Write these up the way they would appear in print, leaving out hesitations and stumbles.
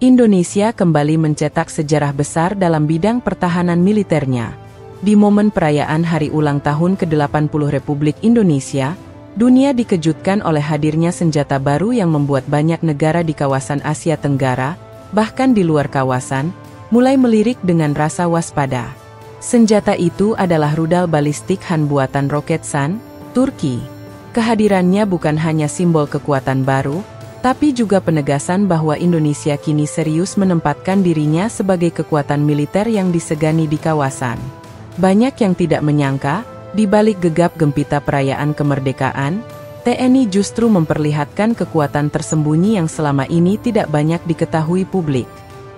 Indonesia kembali mencetak sejarah besar dalam bidang pertahanan militernya. Di momen perayaan hari ulang tahun ke-80 Republik Indonesia, dunia dikejutkan oleh hadirnya senjata baru yang membuat banyak negara di kawasan Asia Tenggara, bahkan di luar kawasan, mulai melirik dengan rasa waspada. Senjata itu adalah rudal balistik Han buatan Roketsan, Turki. Kehadirannya bukan hanya simbol kekuatan baru, tapi juga penegasan bahwa Indonesia kini serius menempatkan dirinya sebagai kekuatan militer yang disegani di kawasan. Banyak yang tidak menyangka, di balik gegap gempita perayaan kemerdekaan, TNI justru memperlihatkan kekuatan tersembunyi yang selama ini tidak banyak diketahui publik.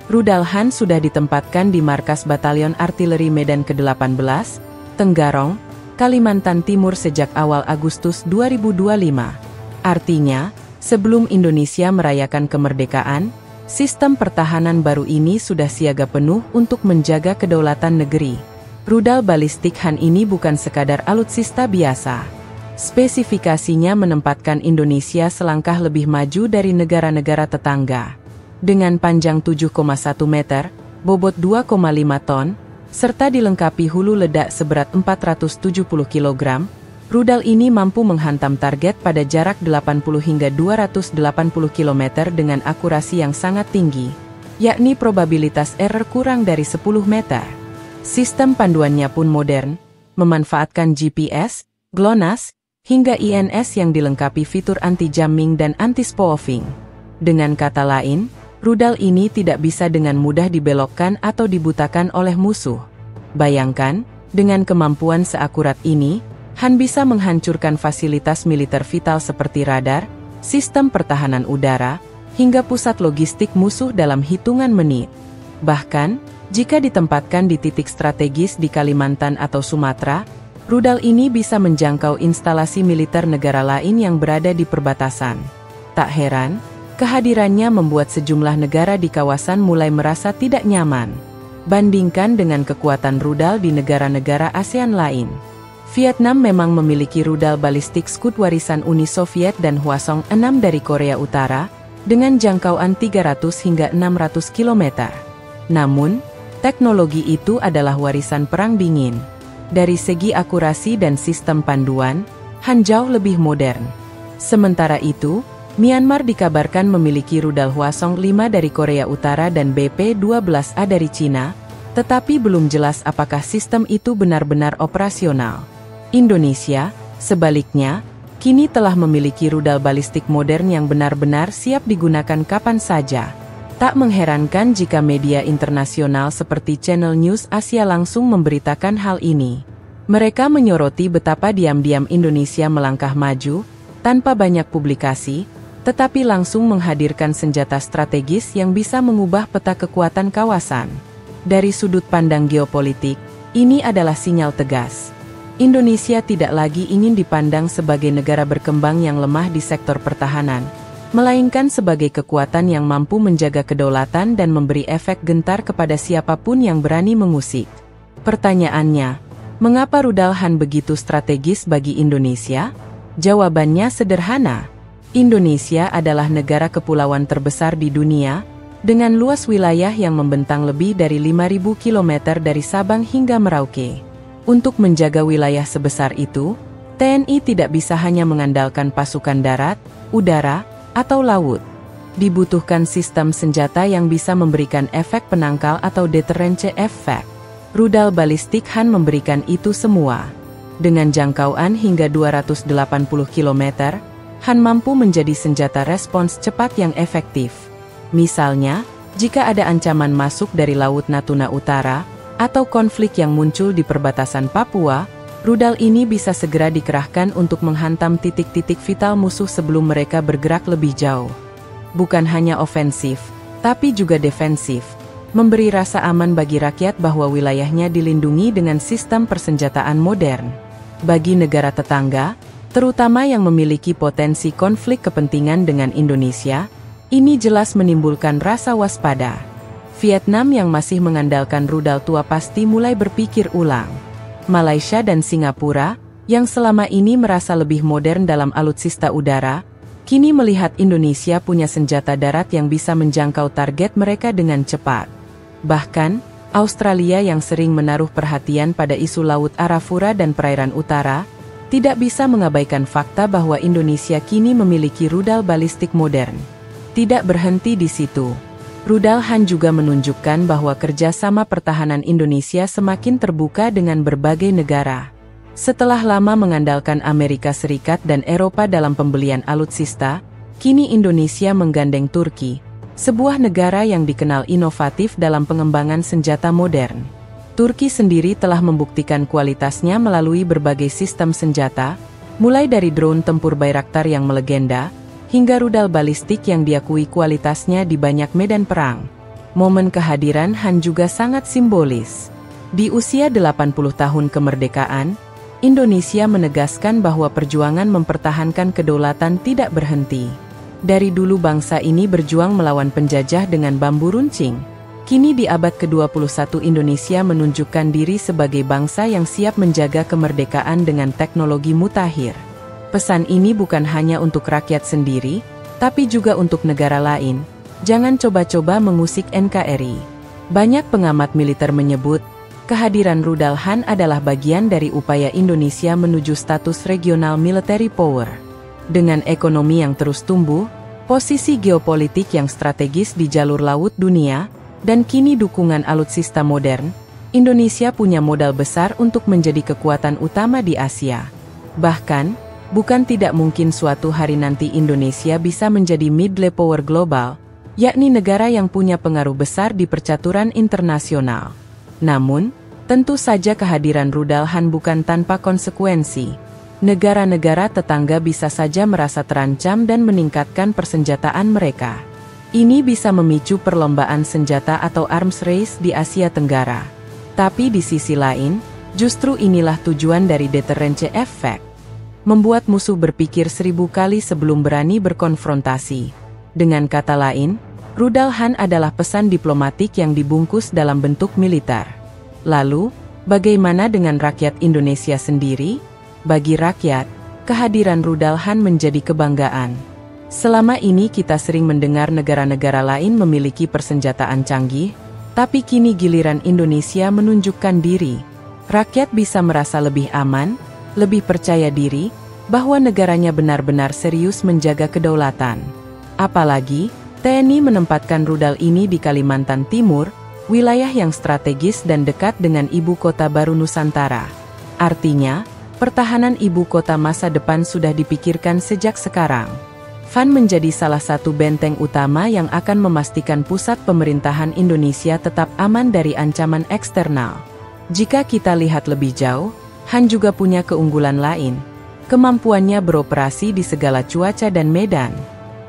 Rudal Han sudah ditempatkan di markas Batalion Artileri Medan ke-18, Tenggarong, Kalimantan Timur sejak awal Agustus 2025. Artinya, sebelum Indonesia merayakan kemerdekaan, sistem pertahanan baru ini sudah siaga penuh untuk menjaga kedaulatan negeri. Rudal balistik Han ini bukan sekadar alutsista biasa. Spesifikasinya menempatkan Indonesia selangkah lebih maju dari negara-negara tetangga. Dengan panjang 7,1 meter, bobot 2,5 ton, serta dilengkapi hulu ledak seberat 470 kg, rudal ini mampu menghantam target pada jarak 80 hingga 280 km dengan akurasi yang sangat tinggi, yakni probabilitas error kurang dari 10 meter. Sistem panduannya pun modern, memanfaatkan GPS, GLONASS, hingga INS yang dilengkapi fitur anti-jamming dan anti-spoofing. Dengan kata lain, rudal ini tidak bisa dengan mudah dibelokkan atau dibutakan oleh musuh. Bayangkan, dengan kemampuan seakurat ini, Han bisa menghancurkan fasilitas militer vital seperti radar, sistem pertahanan udara, hingga pusat logistik musuh dalam hitungan menit. Bahkan, jika ditempatkan di titik strategis di Kalimantan atau Sumatera, rudal ini bisa menjangkau instalasi militer negara lain yang berada di perbatasan. Tak heran, kehadirannya membuat sejumlah negara di kawasan mulai merasa tidak nyaman. Bandingkan dengan kekuatan rudal di negara-negara ASEAN lain. Vietnam memang memiliki rudal balistik Scud warisan Uni Soviet dan Hwasong-6 dari Korea Utara, dengan jangkauan 300 hingga 600 km. Namun, teknologi itu adalah warisan Perang Dingin. Dari segi akurasi dan sistem panduan, Han jauh lebih modern. Sementara itu, Myanmar dikabarkan memiliki rudal Hwasong-5 dari Korea Utara dan BP-12A dari Cina, tetapi belum jelas apakah sistem itu benar-benar operasional. Indonesia, sebaliknya, kini telah memiliki rudal balistik modern yang benar-benar siap digunakan kapan saja. Tak mengherankan jika media internasional seperti Channel News Asia langsung memberitakan hal ini. Mereka menyoroti betapa diam-diam Indonesia melangkah maju, tanpa banyak publikasi, tetapi langsung menghadirkan senjata strategis yang bisa mengubah peta kekuatan kawasan. Dari sudut pandang geopolitik, ini adalah sinyal tegas. Indonesia tidak lagi ingin dipandang sebagai negara berkembang yang lemah di sektor pertahanan, melainkan sebagai kekuatan yang mampu menjaga kedaulatan dan memberi efek gentar kepada siapapun yang berani mengusik. Pertanyaannya, mengapa rudal Han begitu strategis bagi Indonesia? Jawabannya sederhana. Indonesia adalah negara kepulauan terbesar di dunia, dengan luas wilayah yang membentang lebih dari 5.000 km dari Sabang hingga Merauke. Untuk menjaga wilayah sebesar itu, TNI tidak bisa hanya mengandalkan pasukan darat, udara, atau laut. Dibutuhkan sistem senjata yang bisa memberikan efek penangkal atau deterrence effect. Rudal balistik Han memberikan itu semua. Dengan jangkauan hingga 280 km, Han mampu menjadi senjata respons cepat yang efektif. Misalnya, jika ada ancaman masuk dari Laut Natuna Utara, atau konflik yang muncul di perbatasan Papua, rudal ini bisa segera dikerahkan untuk menghantam titik-titik vital musuh sebelum mereka bergerak lebih jauh. Bukan hanya ofensif, tapi juga defensif, memberi rasa aman bagi rakyat bahwa wilayahnya dilindungi dengan sistem persenjataan modern. Bagi negara tetangga, terutama yang memiliki potensi konflik kepentingan dengan Indonesia, ini jelas menimbulkan rasa waspada. Vietnam yang masih mengandalkan rudal tua pasti mulai berpikir ulang. Malaysia dan Singapura, yang selama ini merasa lebih modern dalam alutsista udara, kini melihat Indonesia punya senjata darat yang bisa menjangkau target mereka dengan cepat. Bahkan, Australia yang sering menaruh perhatian pada isu Laut Arafura dan perairan utara, tidak bisa mengabaikan fakta bahwa Indonesia kini memiliki rudal balistik modern. Tidak berhenti di situ. Rudal Han juga menunjukkan bahwa kerjasama pertahanan Indonesia semakin terbuka dengan berbagai negara. Setelah lama mengandalkan Amerika Serikat dan Eropa dalam pembelian alutsista, kini Indonesia menggandeng Turki, sebuah negara yang dikenal inovatif dalam pengembangan senjata modern. Turki sendiri telah membuktikan kualitasnya melalui berbagai sistem senjata, mulai dari drone tempur Bayraktar yang melegenda, hingga rudal balistik yang diakui kualitasnya di banyak medan perang. Momen kehadiran Han juga sangat simbolis. Di usia 80 tahun kemerdekaan, Indonesia menegaskan bahwa perjuangan mempertahankan kedaulatan tidak berhenti. Dari dulu bangsa ini berjuang melawan penjajah dengan bambu runcing. Kini di abad ke-21 Indonesia menunjukkan diri sebagai bangsa yang siap menjaga kemerdekaan dengan teknologi mutakhir. Pesan ini bukan hanya untuk rakyat sendiri, tapi juga untuk negara lain. Jangan coba-coba mengusik NKRI. Banyak pengamat militer menyebut, kehadiran rudal Han adalah bagian dari upaya Indonesia menuju status regional military power. Dengan ekonomi yang terus tumbuh, posisi geopolitik yang strategis di jalur laut dunia, dan kini dukungan alutsista modern, Indonesia punya modal besar untuk menjadi kekuatan utama di Asia. Bahkan, bukan tidak mungkin suatu hari nanti Indonesia bisa menjadi middle power global, yakni negara yang punya pengaruh besar di percaturan internasional. Namun, tentu saja kehadiran rudal Han bukan tanpa konsekuensi. Negara-negara tetangga bisa saja merasa terancam dan meningkatkan persenjataan mereka. Ini bisa memicu perlombaan senjata atau arms race di Asia Tenggara. Tapi di sisi lain, justru inilah tujuan dari deterrence effect. Membuat musuh berpikir 1000 kali sebelum berani berkonfrontasi. Dengan kata lain, rudal Han adalah pesan diplomatik yang dibungkus dalam bentuk militer. Lalu, bagaimana dengan rakyat Indonesia sendiri? Bagi rakyat, kehadiran rudal Han menjadi kebanggaan. Selama ini kita sering mendengar negara-negara lain memiliki persenjataan canggih, tapi kini giliran Indonesia menunjukkan diri. Rakyat bisa merasa lebih aman, lebih percaya diri, bahwa negaranya benar-benar serius menjaga kedaulatan. Apalagi, TNI menempatkan rudal ini di Kalimantan Timur, wilayah yang strategis dan dekat dengan ibu kota baru Nusantara. Artinya, pertahanan ibu kota masa depan sudah dipikirkan sejak sekarang. Han menjadi salah satu benteng utama yang akan memastikan pusat pemerintahan Indonesia tetap aman dari ancaman eksternal. Jika kita lihat lebih jauh, Han juga punya keunggulan lain, kemampuannya beroperasi di segala cuaca dan medan.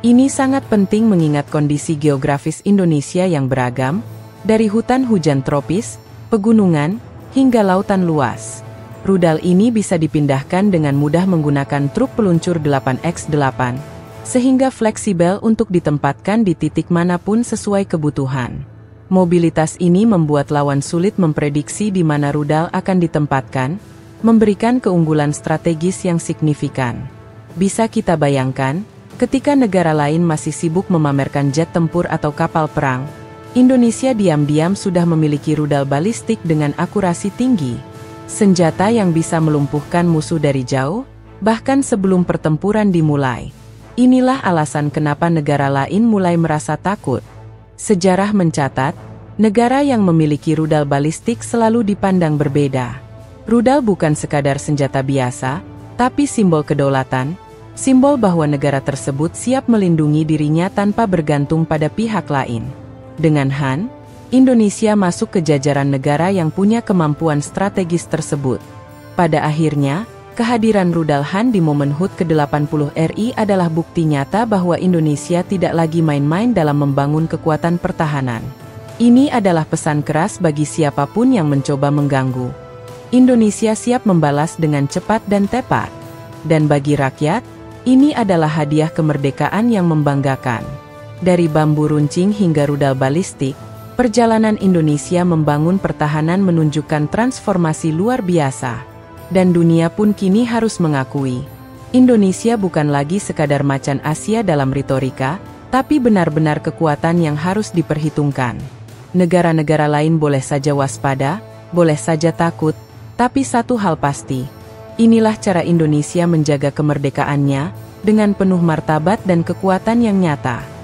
Ini sangat penting mengingat kondisi geografis Indonesia yang beragam, dari hutan hujan tropis, pegunungan, hingga lautan luas. Rudal ini bisa dipindahkan dengan mudah menggunakan truk peluncur 8x8, sehingga fleksibel untuk ditempatkan di titik manapun sesuai kebutuhan. Mobilitas ini membuat lawan sulit memprediksi di mana rudal akan ditempatkan, memberikan keunggulan strategis yang signifikan. Bisa kita bayangkan, ketika negara lain masih sibuk memamerkan jet tempur atau kapal perang, Indonesia diam-diam sudah memiliki rudal balistik dengan akurasi tinggi. Senjata yang bisa melumpuhkan musuh dari jauh, bahkan sebelum pertempuran dimulai. Inilah alasan kenapa negara lain mulai merasa takut. Sejarah mencatat, negara yang memiliki rudal balistik selalu dipandang berbeda. Rudal bukan sekadar senjata biasa, tapi simbol kedaulatan, simbol bahwa negara tersebut siap melindungi dirinya tanpa bergantung pada pihak lain. Dengan Han, Indonesia masuk ke jajaran negara yang punya kemampuan strategis tersebut. Pada akhirnya, kehadiran rudal Han di momen HUT ke-80 RI adalah bukti nyata bahwa Indonesia tidak lagi main-main dalam membangun kekuatan pertahanan. Ini adalah pesan keras bagi siapapun yang mencoba mengganggu. Indonesia siap membalas dengan cepat dan tepat. Dan bagi rakyat, ini adalah hadiah kemerdekaan yang membanggakan. Dari bambu runcing hingga rudal balistik, perjalanan Indonesia membangun pertahanan menunjukkan transformasi luar biasa. Dan dunia pun kini harus mengakui, Indonesia bukan lagi sekadar macan Asia dalam retorika, tapi benar-benar kekuatan yang harus diperhitungkan. Negara-negara lain boleh saja waspada, boleh saja takut, tapi satu hal pasti. Inilah cara Indonesia menjaga kemerdekaannya, dengan penuh martabat dan kekuatan yang nyata.